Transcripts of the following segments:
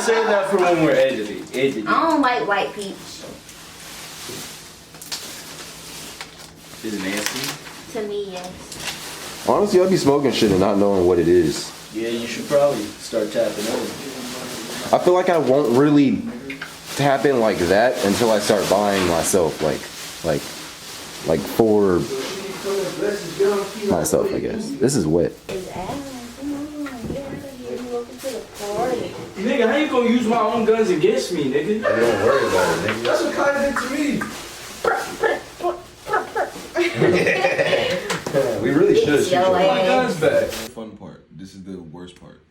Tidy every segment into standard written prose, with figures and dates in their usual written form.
save that for when we're editing. I don't like white peach. Is it nasty? To me, yes. Honestly, I'd be smoking shit and not knowing what it is. Yeah, you should probably start tapping in. I feel like I won't really tap in like that until I start buying myself, like for myself, I guess. This is wet. It's ass. Come on, get out of here. You welcome to the party. Nigga, how you gonna use my own guns against me, nigga? Don't worry about it, nigga. That's what Kyle did to me. We really should shoot Yo, you. My guns back. Fun part. This is the worst part.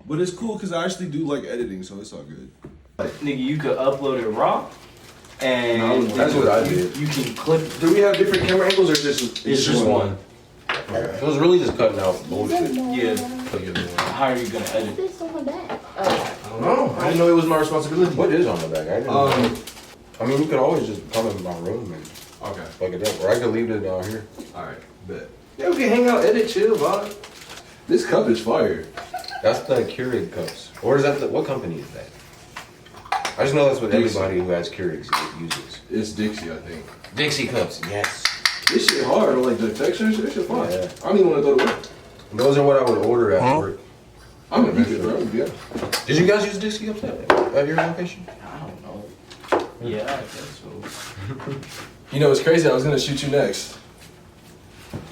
But it's cool because I actually do like editing, so it's all good. Nigga, you could upload it raw. And No, that's what I did. You can clip. Do we have different camera angles or is this It's just one. It was really just cutting out bullshit. Yeah. How are you gonna edit? What's on the back? Oh. I don't know. I didn't know it was my responsibility. What is on the back? I didn't know. I mean, you could always just come in my room and Okay. fuck it up. Or I could leave it down here. Alright, bet. Yeah, we can hang out, edit, chill, vibe. This cup is fire. That's the Keurig cups. Or is that what company is that? I just know that's what Dixie. everybody who has Keurigs uses. It's Dixie, I think. Dixie cups, yes. This shit hard, like the texture, this shit fine. Yeah. I don't even want to go to work. Those are what I would order at work. I'm gonna use it, bro. Yeah. Did you guys use Dixie cups at your location? I don't know. Yeah, I guess so. You know, it's crazy. I was gonna shoot you next.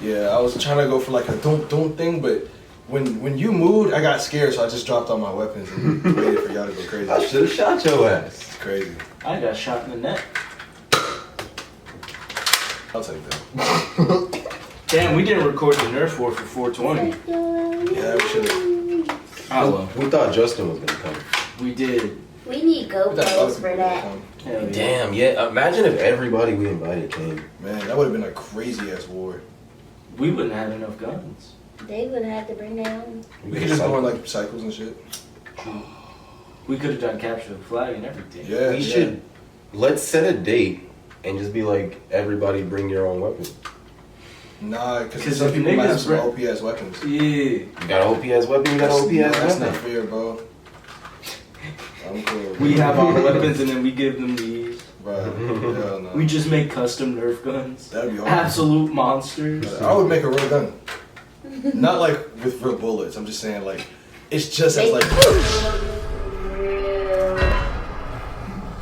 Yeah, I was trying to go for like a don't thing, but when you moved, I got scared, so I just dropped all my weapons and waited for y'all to go crazy. I should have shot your ass. It's crazy. I got shot in the neck. I'll take that. Damn, we didn't record the Nerf War for 420. Yeah, we should have. Oh well. We thought Justin was gonna come. We did. We need GoPros for that. Hell yeah. Damn, yeah. Imagine if everybody we invited came. Man, that would have been a crazy ass war. We wouldn't have enough guns. They would have to bring their own. We could just go on like cycles and shit. We could have done capture the flag and everything. Yeah, We should. Let's set a date and just be like, everybody bring your own weapon. Nah, because 'Cause some if people might have niggas some bring- OP ass weapons. Yeah. You got an OPS weapon, you got an OPS That's weapon. not fair, bro. I'm cool. We have our weapons and then we give them these. Bro, hell no. We just make custom Nerf guns. That'd be hard. Absolute monsters. I would make a real gun. Not like with real bullets. I'm just saying like, it's just as like.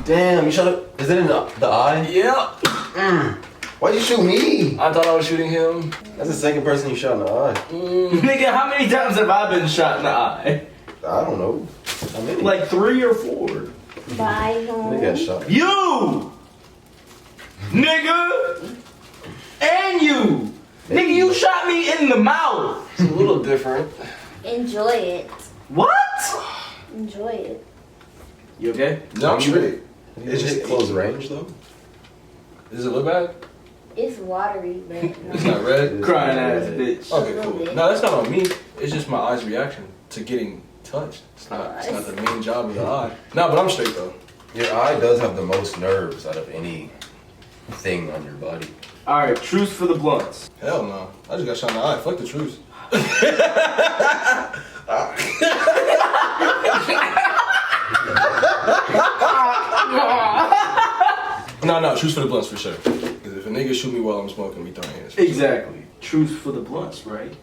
Damn, you shot it. Is it in the eye? Yeah. Why'd you shoot me? I thought I was shooting him. That's the second person you shot in the eye. Nigga, how many times have I been shot in the eye? I don't know. How many? Like 3 or 4. Bye, home. They got shot. You! Nigga! And you! Nigga, you shot me in the mouth! It's a little different. Enjoy it. What? Enjoy it. You okay? No, I'm straight. It's just close range though. Does it look bad? It's watery, but It's not red. Crying ass bitch. Okay, cool. No, that's not on me. It's just my eye's reaction to getting touched. It's not the main job of the eye. No, but I'm straight though. Your eye does have the most nerves out of any thing on your body. Alright, truce for the blunts. Hell no. I just got shot in the eye. Fuck the truth. No, truth for the blunts for sure. Because if a nigga shoot me while I'm smoking, we throwing hands. Exactly. Truce for the blunts, right?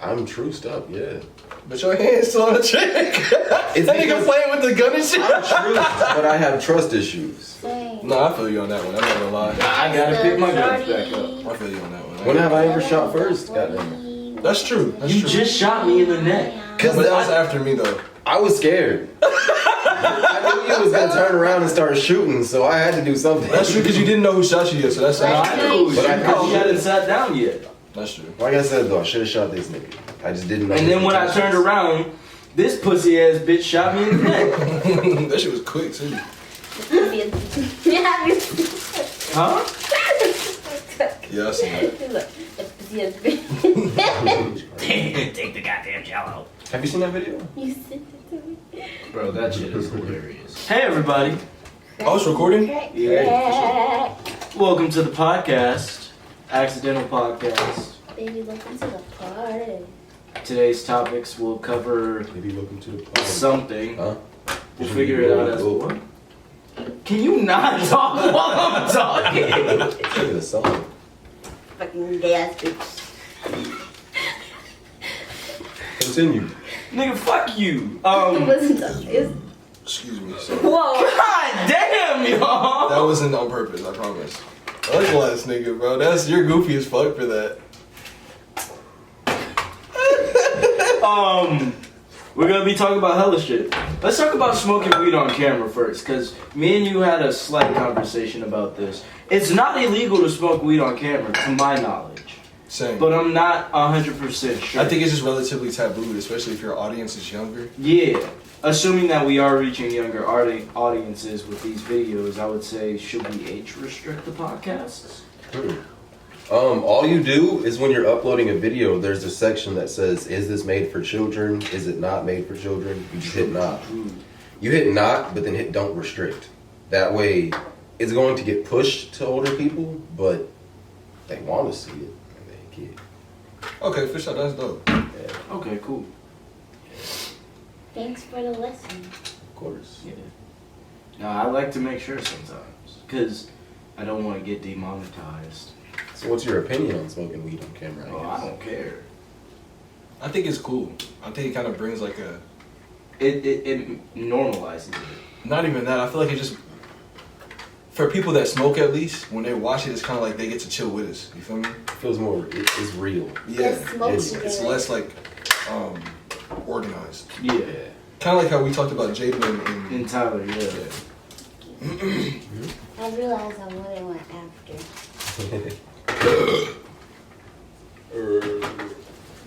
I'm truced up, yeah. But your hand's still on the trick. It's That nigga because playing with the gun and shit. I'm truced, but I have trust issues. same. No, I feel you on that one. I'm not gonna lie. I gotta pick my guns back up. I feel you on that one. When have I ever shot first? Goddamn. That's true. That's You true. just shot me in the neck. But that was after me though. I was scared. I knew you was gonna turn around and start shooting, so I had to do something. That's true because you didn't know who shot you yet, so that's I knew, But I you hadn't sat down yet. That's true. Like I said though, I should have shot this nigga. I just didn't know. And then when I turned around, this pussy ass bitch shot me in the neck. That shit was quick too. Huh? Yeah, I seen that. Take the goddamn jello. Have you seen that video? You sent it to me. Bro, that shit is hilarious. Hey everybody. Oh, it's recording? Yeah. Welcome to the podcast. Accidental Podcast. Baby, welcome to the party. Today's topics will cover Maybe welcome to the party. something. Huh? We'll figure it out as what? Can you not talk while I'm talking? Look at the song. Fucking gay ass bitch. Continue. Nigga, fuck you. Listen to it's, Excuse me. Sorry. whoa. God damn, y'all. That wasn't on purpose, I promise. I like the last nigga, bro. You're goofy as fuck for that. We're gonna be talking about hella shit. Let's talk about smoking weed on camera first, cause me and you had a slight conversation about this. It's not illegal to smoke weed on camera, to my knowledge. Same. But I'm not 100% sure. I think it's just relatively taboo, especially if your audience is younger. Yeah. Assuming that we are reaching younger audiences with these videos, I would say, should we age restrict the podcasts? All you do is when you're uploading a video, there's a section that says, is this made for children? Is it not made for children? You just hit not. You hit not, but then hit don't restrict. That way, it's going to get pushed to older people, but they want to see it. And they get. Okay, for sure, that's dope. Yeah, Okay, cool. Thanks for the lesson. of course. Yeah. No, I like to make sure sometimes, because I don't want to get demonetized. So what's your opinion on smoking weed on camera? Oh, I don't care. I think it's cool. I think it kind of brings like a... It normalizes it. Not even that. I feel like it just... For people that smoke at least, when they watch it, it's kind of like they get to chill with us. You feel me? It feels more, it's real. Yeah. Let's smoke It's together. less like organized. Yeah. Kind of like how we talked about Jaden and In Tyler, yeah. I realized I wanted one after.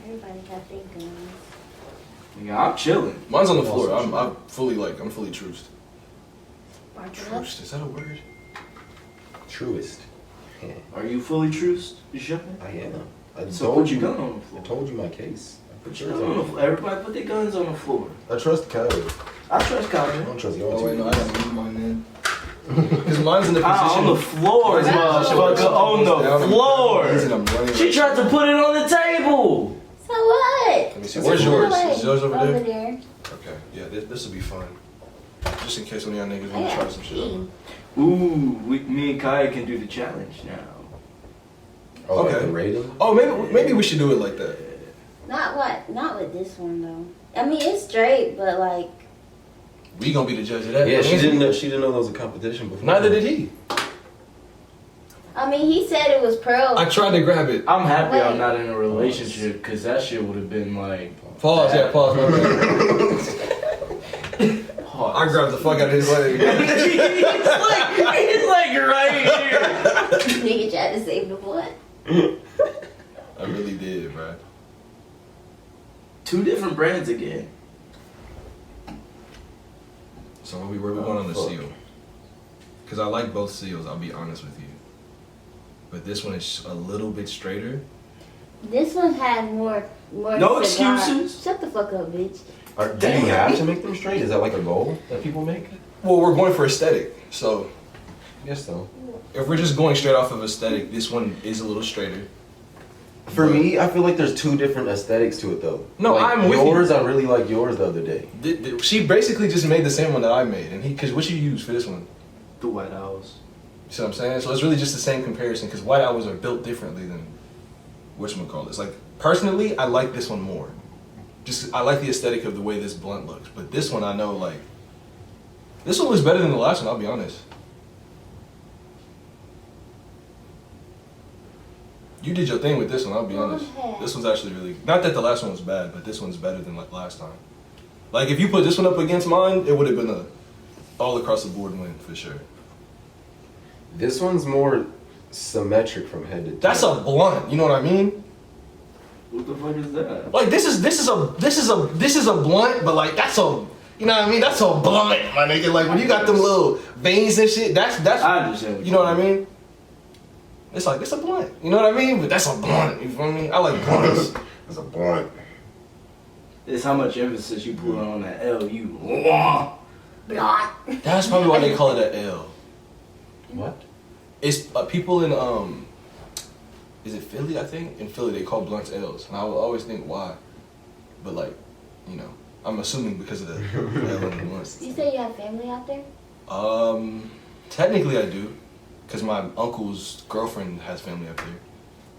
Everybody got their guns. Yeah, I'm chilling. Mine's on the floor. I'm fully truced. Bark it up. Truced, is that a word? Truest. Are you fully truced? You sure? I am. I So told put your you. gun on the floor. I told you my case. I put Put your yours gun on the on. floor. Everybody put their guns on the floor. I trust Kyle. I trust I Colin. don't trust y'all. Oh wait, two. no, I gotta move mine then. Because mine's in the Ah, position. on the floor, Mine's in the position where it's motherfucker. On down, the I'm and floor. I'm running. She tried to put it on the table. So what? Let me see. Where's yours? Is yours over Over there? there. Okay. Yeah, this will be fun. Just in case one of y'all niggas I want to try got some shit pee. out. Ooh, me and Kaya can do the challenge now. Oh, like Okay. the rating? Oh, maybe we should do it like that. Not with this one though. I mean, it's straight, but like. We gonna be the judge of that. Yeah, she ain't didn't we? know. She didn't know there was a competition before. Neither did he. I mean, he said it was pro. I tried to grab it. I'm happy Wait. I'm not in a relationship because that shit would have been like. Pause. Yeah, pause. My bad. Pause. I grabbed the fuck out of his leg. he's like right here. Nigga tried to save the blood. I really did, bro. Two different brands again. So where we going on the fuck. seal? Because I like both seals. I'll be honest with you. But this one is a little bit straighter. This one had more. No cigar. excuses. Shut the fuck up, bitch. Do you have to make them straight? Is that like a goal that people make? Well, we're going for aesthetic. So I guess so. if we're just going straight off of aesthetic, this one is a little straighter. For me, I feel like there's two different aesthetics to it though. No, like I'm with you. yours. I really like yours the other day. She basically just made the same one that I made, and because what you use for this one? The White House. You see what I'm saying? So it's really just the same comparison because white owls are built differently than whatchamacallit. Like personally, I like this one more. Just I like the aesthetic of the way this blunt looks, but this one I know like this one looks better than the last one. I'll be honest. You did your thing with this one. I'll be honest. Okay. This one's actually really not that the last one was bad, but this one's better than like last time. Like if you put this one up against mine, it would have been a all across the board win for sure. This one's more symmetric from head to toe. That's a blunt. You know what I mean? What the fuck is that? Like this is a blunt, but like that's a you know what I mean? That's a blunt, my nigga. Like when you got them little veins and shit, that's I understand. you know what I mean? It's like it's a blunt. You know what I mean? But that's a blunt. You feel me? I like blunts. It's a blunt. It's how much emphasis you put on that L. You. Blah. That's probably why they call it an L. What? It's people in is it Philly? I think in Philly they call blunts L's, and I will always think why, but like, you know, I'm assuming because of the L You say you have family out there? Technically I do, because my uncle's girlfriend has family up there,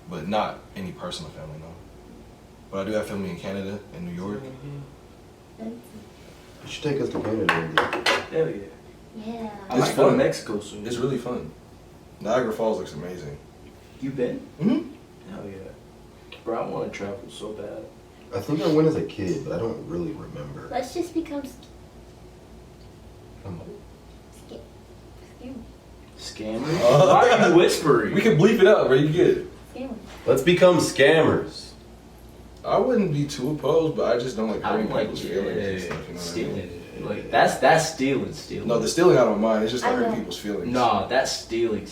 but not any personal family, no. But I do have family in Canada and New York. You should take us to Canada. Hell yeah. Yeah. I It's might go to fun. Mexico soon. It's really fun. Niagara Falls looks amazing. You been? Mm-hmm. Hell yeah. Bro, I want to travel so bad. I think I went as a kid, but I don't really remember. Let's just become Scammers? Why are you whispering? We can bleep it out, bro. You get it. scammers. Let's become scammers. I wouldn't be too opposed, but I just don't like I hurting don't like people's feelings and yeah, stuff. You know what I mean? stealing. Like that's stealing. No, the stealing I don't mind. It's just I like hurting know. people's feelings. Nah, that's stealing.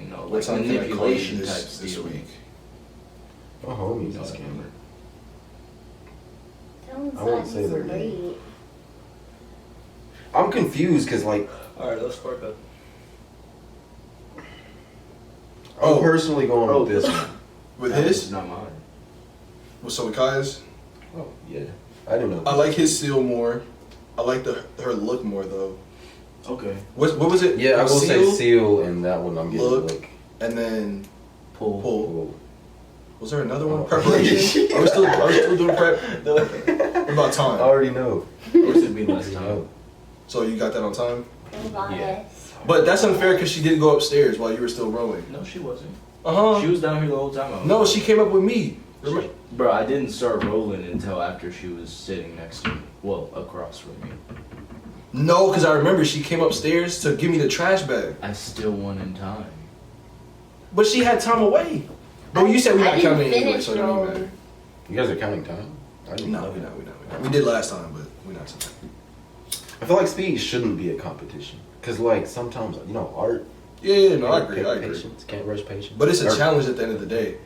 No, What like time can I call you manipulation type this stealing. week? My homie's No, a scammer. Tell them I won't to say their some name. bread. I'm confused because, like, All right, let's spark up. I'm personally going with this one. With That his? is not mine. So with Kaya's? Oh, yeah. I didn't know. I like his seal more. I like her look more though. Okay. What was it? Yeah, I will say Seal, seal, and that one I'm getting Look. and then Pull. pull. Was there another one? Oh. Preparation? Are we still doing prep? What about I time? already know. Or should be less I time. know. So you got that on time? Yeah. But that's unfair because she didn't go upstairs while you were still rolling. No, she wasn't. Uh She huh. was down here the whole time. I was No, she came up with me. Remember? Bro, I didn't start rolling until after she was sitting next to me. Well, across from me. No, because I remember she came upstairs to give me the trash bag. I still won in time. But she had time away. But you said we're not counting it anyway, so it don't even matter. You guys are counting time? I didn't No, know. we're not. We did last time, but we're not tonight. I feel like speed shouldn't be a competition. Because, like, sometimes, you know, art. Yeah, no, I agree. Patience. Can't rush patience. But it's a Or challenge at the end of the day.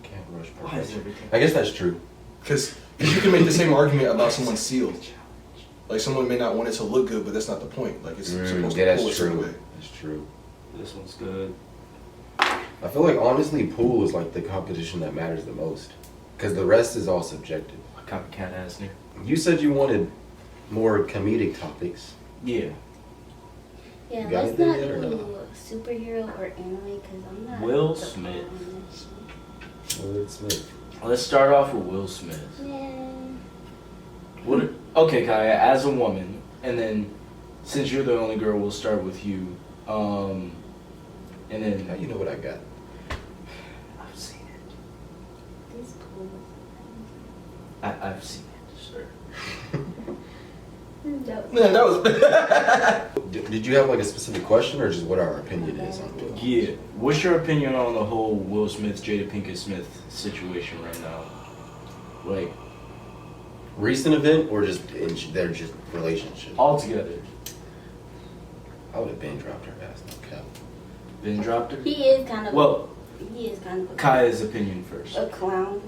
Can't rush Why is perfection. everything? I guess that's true. Because you can make the same argument about someone's seal. Like, someone may not want it to look good, but that's not the point. Like, it's supposed Yeah, to pull a that's certain true. way. That's true. This one's good. I feel like, honestly, pool is, like, the competition that matters the most. Because the rest is all subjective. A copycat ass nigga. You said you wanted more comedic topics. Yeah. Yeah, You got let's it not there or do not? superhero or anime because I'm not. Will the Smith. Will Smith. Let's start off with Will Smith. Yeah. What? Okay, Kaya, as a woman, and then since you're the only girl, we'll start with you. And then Now you know what I got. I've seen it. This pool. I've seen it, sir. That was Man, that was. Did you have, like, a specific question or just what our opinion is on it? Yeah. What's your opinion on the whole Will Smith, Jada Pinkett Smith situation right now? Like, Recent event or just their just relationship? all together. I would have been dropped her ass, no cap. Been dropped her? He is kind of. Well, He is kind of. Kaya's opinion first. A clown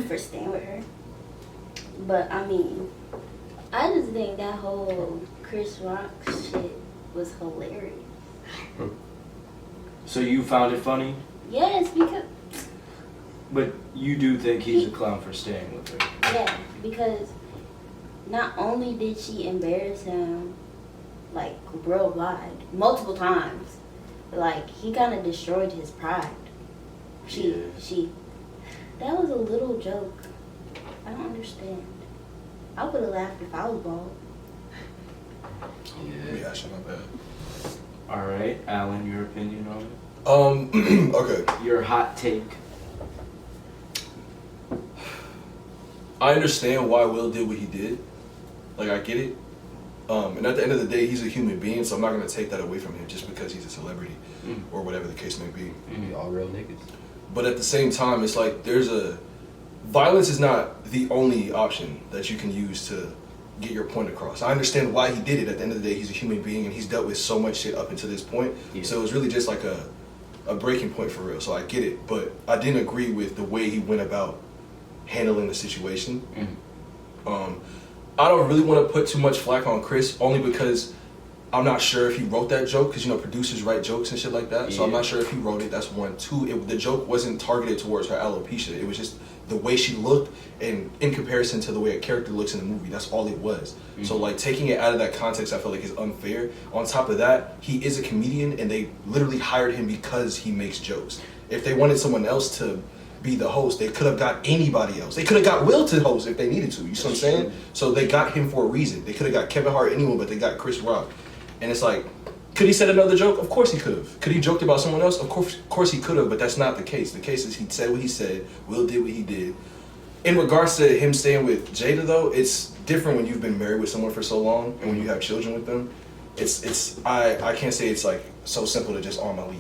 for staying with her. But I mean, I just think that whole Chris Rock shit was hilarious. So you found it funny, Yes, because but you do think he's a clown for staying with her. yeah, because not only did she embarrass him like worldwide multiple times, like he kind of destroyed his pride. She that was a little joke. I don't understand. I would have laughed if I was bald. Yeah, shut up, bad. All right, Alan, your opinion on it? Okay. Your hot take. I understand why Will did what he did. Like, I get it. And at the end of the day, he's a human being, so I'm not going to take that away from him just because he's a celebrity or whatever the case may be. We all real niggas. But at the same time, it's like violence is not the only option that you can use to get your point across. I understand why he did it. At the end of the day, he's a human being and he's dealt with so much shit up until this point. Yeah. So it was really just like a breaking point for real. So I get it. But I didn't agree with the way he went about handling the situation. I don't really want to put too much flack on Chris, only because I'm not sure if he wrote that joke, because, you know, producers write jokes and shit like that. So I'm Yeah. not sure if he wrote it. That's one. Two, the joke wasn't targeted towards her alopecia. It was just the way she looked, and in comparison to the way a character looks in the movie, that's all it was. Mm-hmm. So like taking it out of that context, I feel like is unfair. On top of that, he is a comedian, and they literally hired him because he makes jokes. If they wanted someone else to be the host, they could have got anybody else. They could have got Will to host if they needed to. You see what I'm saying? So they got him for a reason. They could have got Kevin Hart, anyone, but they got Chris Rock. And it's like, could he said another joke? Of course he could have. Could he joked about someone else? Of course he could have, but that's not the case. The case is he said what he said, Will did what he did. In regards to him staying with Jada though, it's different when you've been married with someone for so long and when you have children with them. I can't say it's like so simple to just I'm gonna leave.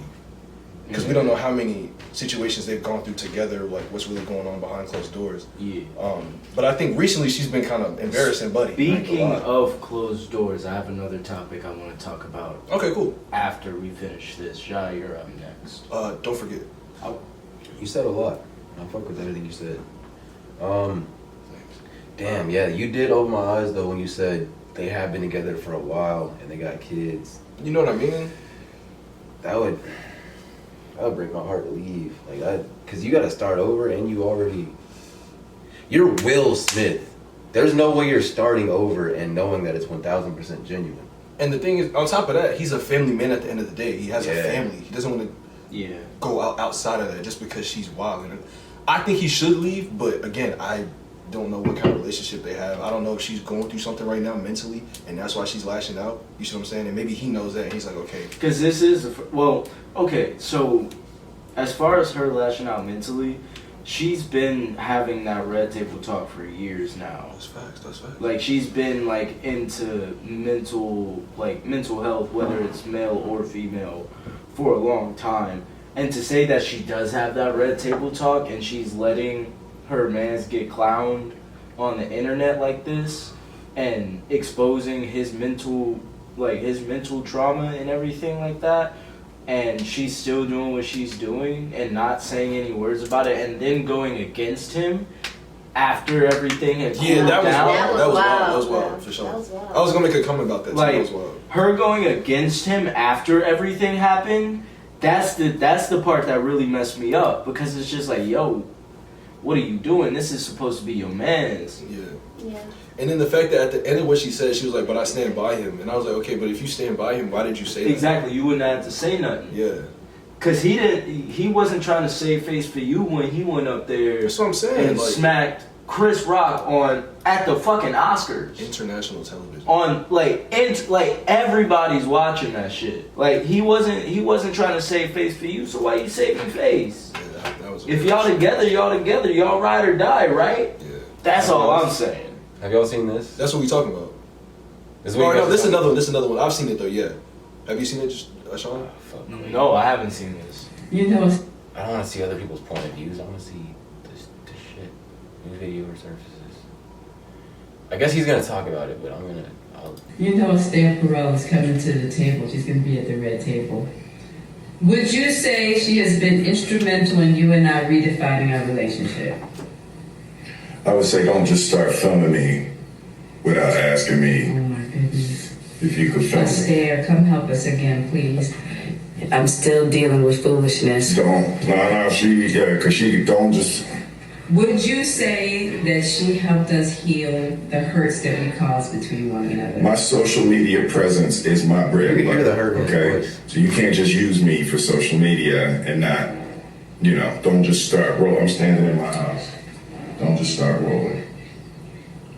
Because we don't know how many situations they've gone through together, like what's really going on behind closed doors. Yeah. But I think recently she's been kind of embarrassing Buddy. Speaking of closed doors, I have another topic I want to talk about. Okay, cool. After we finish this, Jai, you're up next. Don't forget. You said a lot. I fuck with everything you said. Damn, yeah, you did open my eyes though when you said they have been together for a while and they got kids. You know what I mean? That would break my heart to leave. Like because you got to start over and you're Will Smith. There's no way you're starting over and knowing that it's 1000% genuine. And the thing is, on top of that, he's a family man at the end of the day. He has a family. He doesn't want to go outside of that just because she's wild. And I think he should leave, but again, I don't know what kind of relationship they have. I don't know if she's going through something right now mentally, and that's why she's lashing out. You see what I'm saying? And maybe he knows that, and he's like, okay. Because this is, okay, so as far as her lashing out mentally, she's been having that red table talk for years now. That's facts. Like, she's been, like, into mental health, whether it's male or female, for a long time. And to say that she does have that red table talk and she's letting her mans get clowned on the internet like this and exposing his mental trauma and everything like that, and she's still doing what she's doing and not saying any words about it, and then going against him after everything had cooled down. That was wild, for sure. That was wild. I was gonna make a comment about that too. Like, That was wild. her going against him after everything happened, that's the part that really messed me up, because it's just like, yo, what are you doing? This is supposed to be your man's. Yeah. And then the fact that at the end of what she said, she was like, but I stand by him. And I was like, okay, but if you stand by him, why did you say that? Exactly, you wouldn't have to say nothing. Yeah. Cause he wasn't trying to save face for you when he went up there. That's what I'm saying. And smacked Chris Rock at the fucking Oscars. International television. On everybody's watching that shit. Like he wasn't trying to save face for you, so why you saving face? Yeah, that was. If y'all together, y'all ride or die, right? Yeah. That's all I'm saying. Have y'all seen this? That's what we talking about. This This is another one. I've seen it though. Yeah. Have you seen it, Sean? No, I haven't seen this. You know, I don't want to see other people's point of views. I want to see this shit. New video resurfaces. I guess he's gonna talk about it, but You know, Esther Perel is coming to the table. She's gonna be at the red table. Would you say she has been instrumental in you and I redefining our relationship? I would say don't just start filming me without asking Oh me my goodness. if you could film me. Esther, come help us again, please. I'm still dealing with foolishness. Because she don't just... Would you say that she helped us heal the hurts that we caused between one another? My social media presence is my bread and Hear the hurt butter, in his okay? voice. So you can't just use me for social media and not, don't just start rolling. I'm standing in my house. Don't just start rolling.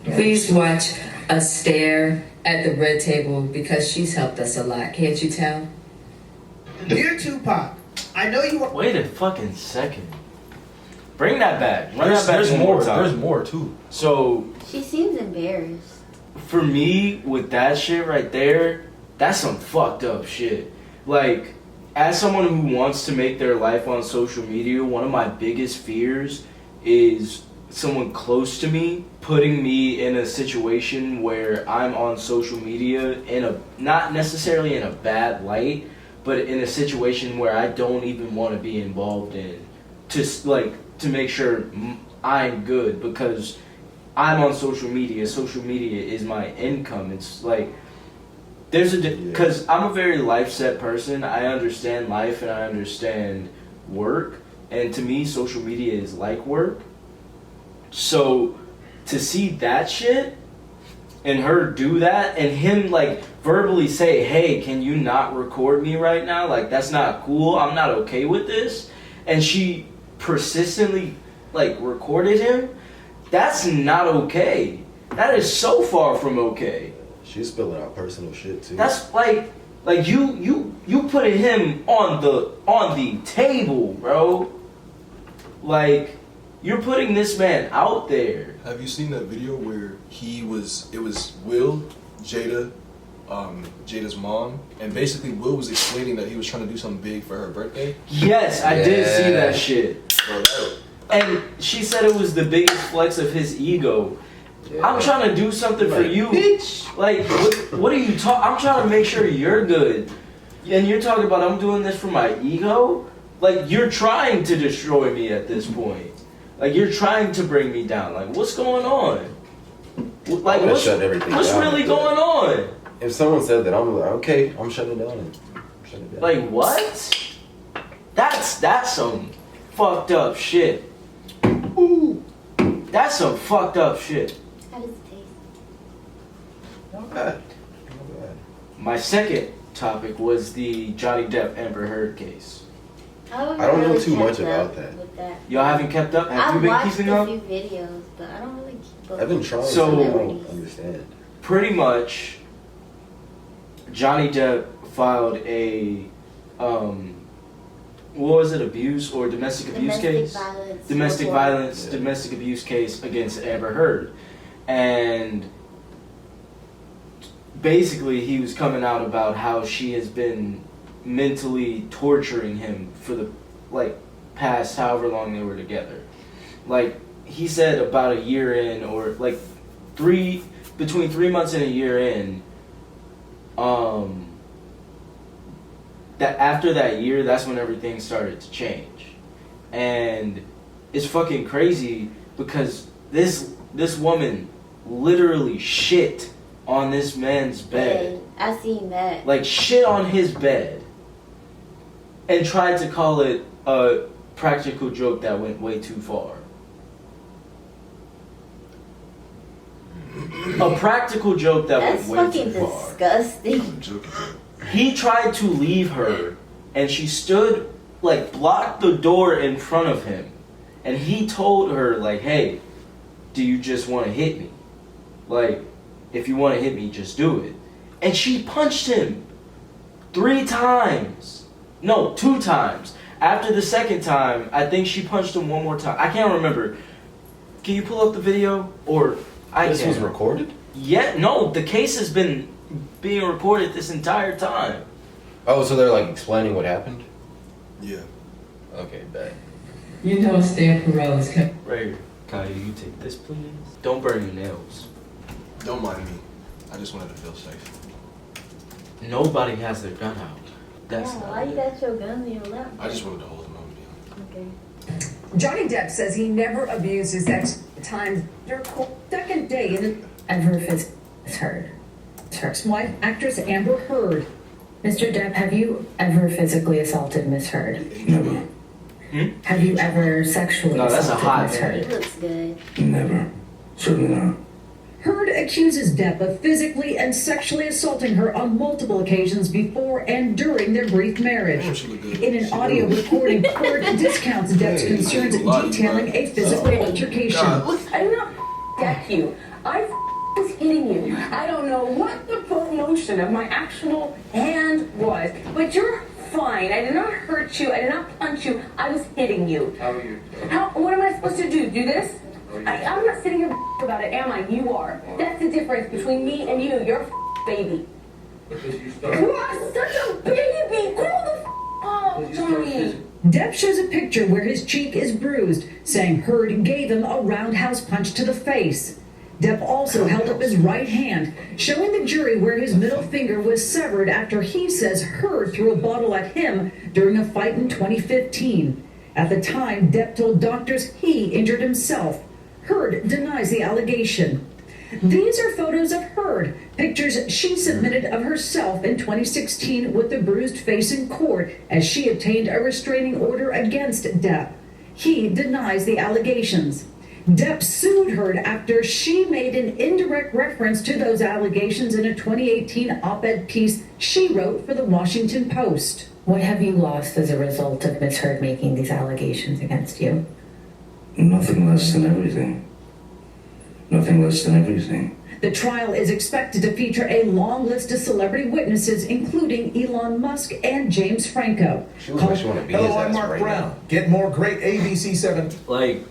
Please watch us stare at the red table because she's helped us a lot. Can't you tell? Dear Tupac, I know you are. Wait a fucking second. Bring that back. Run that back There's one more. time. There's more too. So She seems embarrassed. for me, with that shit right there, that's some fucked up shit. Like, as someone who wants to make their life on social media, one of my biggest fears is someone close to me putting me in a situation where I'm on social media not necessarily in a bad light, but in a situation where I don't even want to be involved in, to make sure I'm good, because I'm on social media. Social media is my income. It's like because I'm a very life set person. I understand life and I understand work, and to me, social media is like work. So to see that shit and her do that and him like verbally say, hey, can you not record me right now? Like, that's not cool. I'm not okay with this. And she persistently like recorded him. That's not okay. That is so far from okay. She's spilling out personal shit too. That's like you putting him on the table, bro. Like, you're putting this man out there. Have you seen that video where it was Will, Jada, Jada's mom, and basically Will was explaining that he was trying to do something big for her birthday? Yes, I did see that shit. Bro, And she said it was the biggest flex of his ego. Yeah. I'm trying to do something for you. Bitch. Like, what are you talking? I'm trying to make sure you're good. And you're talking about I'm doing this for my ego? Like, you're trying to destroy me at this point. Like, you're trying to bring me down. Like, what's going on? Like, what's really going on? If someone said that, I'm like, okay, I'm shutting it down. Like, what? That's some fucked up shit. Ooh. That's some fucked up shit. How does it taste? Not bad. My second topic was the Johnny Depp Amber Heard case. I don't know too much about that. Y'all haven't kept up? Have you been keeping up? I've watched a few videos, but I don't really keep up. I've been trying So, to. I don't understand. Pretty much, Johnny Depp filed a, what was it, abuse or domestic abuse case? Domestic violence, domestic abuse case against Amber Heard. And basically he was coming out about how she has been mentally torturing him for the like past however long they were together. Like, he said about a year in, or like between 3 months and a year in, that after that year, that's when everything started to change. And it's fucking crazy because this woman literally shit on this man's bed. I seen that. Like, shit on his bed. And tried to call it a practical joke that went way too far. A practical joke that went way too far. That's fucking disgusting. He tried to leave her, and she stood, like, blocked the door in front of him. And he told her, like, hey, do you just want to hit me? Like, if you want to hit me, just do it. And she punched him 3 times. No, 2 times. After the second time, I think she punched him one more time. I can't remember. Can you pull up the video? Or This was recorded? Yeah, no, the case has been being recorded this entire time. Oh, so they're like explaining what happened? Yeah. Okay, bet. You know Stan Perot is coming. Right here. Kyle, you take this, please? Don't burn your nails. Don't mind me. I just wanted to feel safe. Nobody has their gun out. That's not why it. you got your gun in your lap? I just wanted to hold him on. Okay. Johnny Depp says he never abused his ex time. Their second day in Ever is Heard. his wife, actress Amber Heard. Mr. Depp, have you ever physically assaulted Miss Heard? Never. Have you ever sexually No, that's a assaulted hot Miss He Heard? looks good. Never. Certainly not. Heard accuses Depp of physically and sexually assaulting her on multiple occasions before and during their brief marriage. Damn, she look good. In an audio recording, Heard discounts Depp's concerns, detailing a physical altercation. I did not deck you. I was hitting you. I don't know what the full motion of my actual hand was, but you're fine. I did not hurt you. I did not punch you. I was hitting you. How are you? What am I supposed to do? Do this? I'm not sitting here about it, am I? You are. That's the difference between me and you. You're a baby. You are such a baby. Grow the up, Jonny. Depp shows a picture where his cheek is bruised, saying Heard gave him a roundhouse punch to the face. Depp also held up his right hand, showing the jury where his middle finger was severed after he says Heard threw a bottle at him during a fight in 2015. At the time, Depp told doctors he injured himself. Heard denies the allegation. These are photos of Heard, pictures she submitted of herself in 2016 with the bruised face in court as she obtained a restraining order against Depp. He denies the allegations. Depp sued Heard after she made an indirect reference to those allegations in a 2018 op-ed piece she wrote for the Washington Post. What have you lost as a result of Miss Heard making these allegations against you? Nothing less than everything. Nothing less than everything. The trial is expected to feature a long list of celebrity witnesses, including Elon Musk and James Franco. She was like she want to be his Hello, I'm ass Mark right Brown. now. Get more great ABC 7. Like,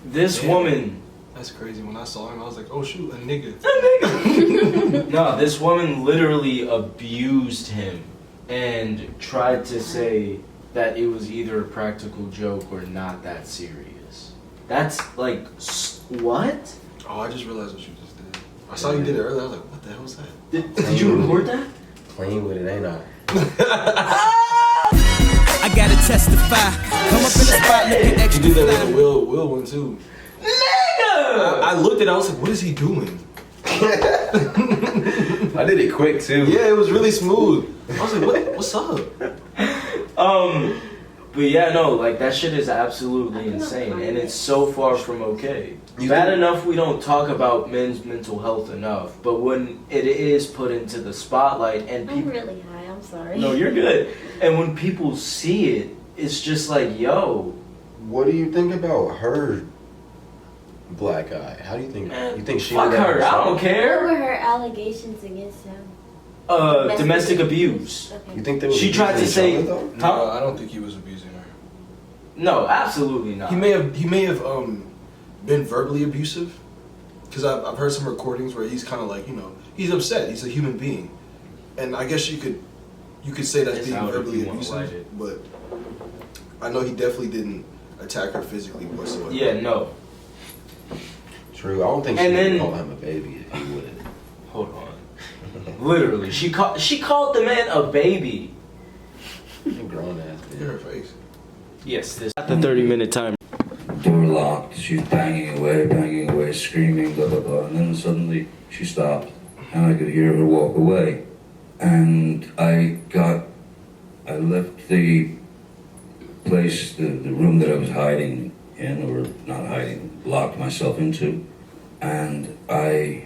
this woman. That's crazy. When I saw him, I was like, oh shoot, a nigga. No, this woman literally abused him and tried to say that it was either a practical joke or not that serious. That's like, what? Oh, I just realized what you just did. I saw you did it earlier. I was like, what the hell was that? Did you record that? Playing with it, ain't I? I gotta testify. Come up in the spot looking You extra did that fly. with the Will one too. Nigga! I looked at it, I was like, what is he doing? I did it quick too. Yeah, it was really smooth. I was like, what's up? But yeah, no, like that shit is absolutely insane, and it's so far from okay. Bad enough we don't talk about men's mental health enough, but when it is put into the spotlight and I'm people, really high. I'm sorry. no, you're good, and when people see it, it's just like, yo, What do you think about her black eye? How do you think? man, You think she? fuck would ever her, I don't stop? What care. were her allegations against him? Domestic abuse. Okay. You think they? Was She tried to abusing say, each other, though? No, I don't think he was abusing her. no, absolutely not. He may have been verbally abusive, because I've heard some recordings where he's kind of like, he's upset. He's a human being, and I guess you could say that's It's being out if verbally you wanna light abusive, it. but I know he definitely didn't attack her physically whatsoever. Yeah, no. True. I don't think she And would then- call him a baby if he would. Hold on. Literally, she called the man a baby. Grown ass Look at man. her face. Yes, this at the 30-minute time. Door locked. She's banging away, screaming, blah, blah, blah. And then suddenly she stopped, and I could hear her walk away. And I left the place, the room that I was hiding in, or not hiding, locked myself into. And I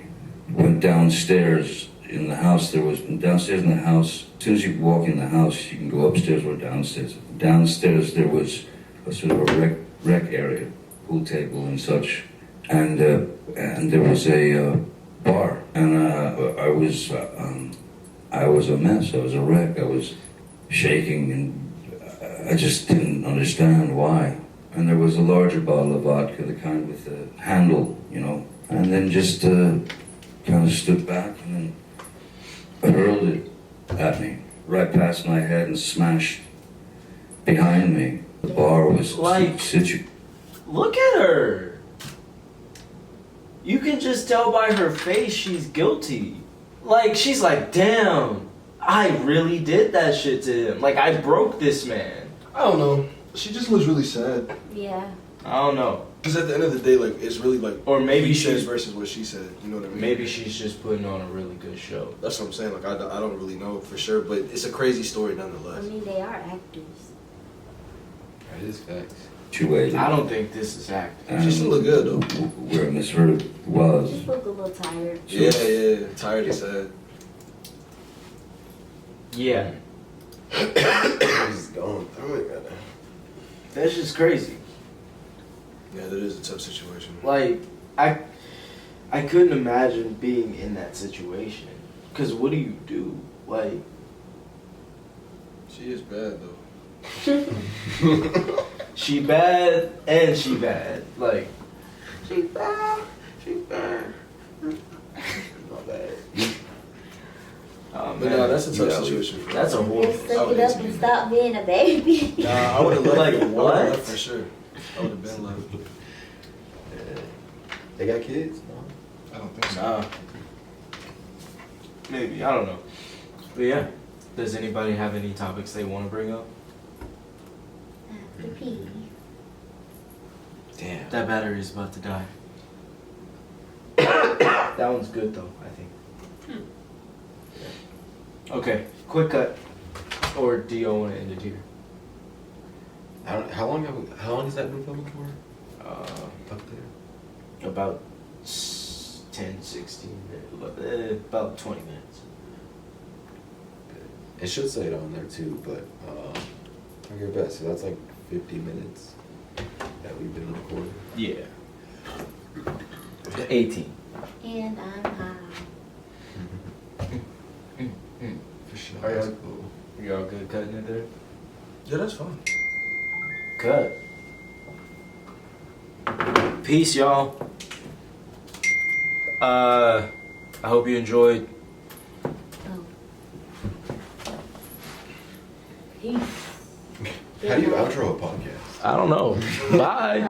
went downstairs in the house. Downstairs in the house, as soon as you walk in the house, you can go upstairs or downstairs. Downstairs there was a sort of a rec area, pool table and such. And there was a bar. And I was a mess. I was a wreck. I was shaking, and I just didn't understand why. And there was a larger bottle of vodka, the kind with the handle, and then just kind of stood back and then hurled it at me, right past my head and smashed behind me. The bar was Like- Look at her. You can just tell by her face she's guilty. Like, she's like, damn, I really did that shit to him. Like, I broke this man. I don't know. She just looks really sad. Yeah. I don't know. Because at the end of the day, like, it's really like, Or maybe he says she's versus what she said. You know what I mean? maybe she's just putting on a really good show. That's what I'm saying. Like, I don't really know for sure, but it's a crazy story I nonetheless. mean, they are actors. That is facts. 2 ways. I don't think this is acting. She still look good though. Where Miss Heard was. Just look a little tired. Yeah. Tired and sad. Yeah, He's going through it, man. that's just crazy. Yeah, that is a tough situation. Like, I couldn't imagine being in that situation. Cause what do you do? Like, She is bad though. she bad and she bad. Like, she bad. Not bad. Oh, But man. no, that's a tough situation. For That's a her. horrible. Just suck it up and stop being a baby. Nah, I would have left. Like, I would've what? left for sure. I would have been left. They got kids? No. I don't think so. Nah. Maybe, I don't know. But yeah, does anybody have any topics they want to bring up? The pee. Damn. That battery is about to die. That one's good though, I think. Okay, quick cut. Or do y'all want to end it here? How long has that been filming for? Up there. About 10, 16, about 20 minutes. It should say it on there too, but I get best. So that's like 50 minutes that we've been recording. Yeah. 18. And I'm high. For sure. Are That's y'all, cool. y'all good cutting it there? Yeah, that's fine. Cut. Peace, y'all. I hope you enjoyed. Oh. Peace. How do you outro a podcast? I don't know. Bye.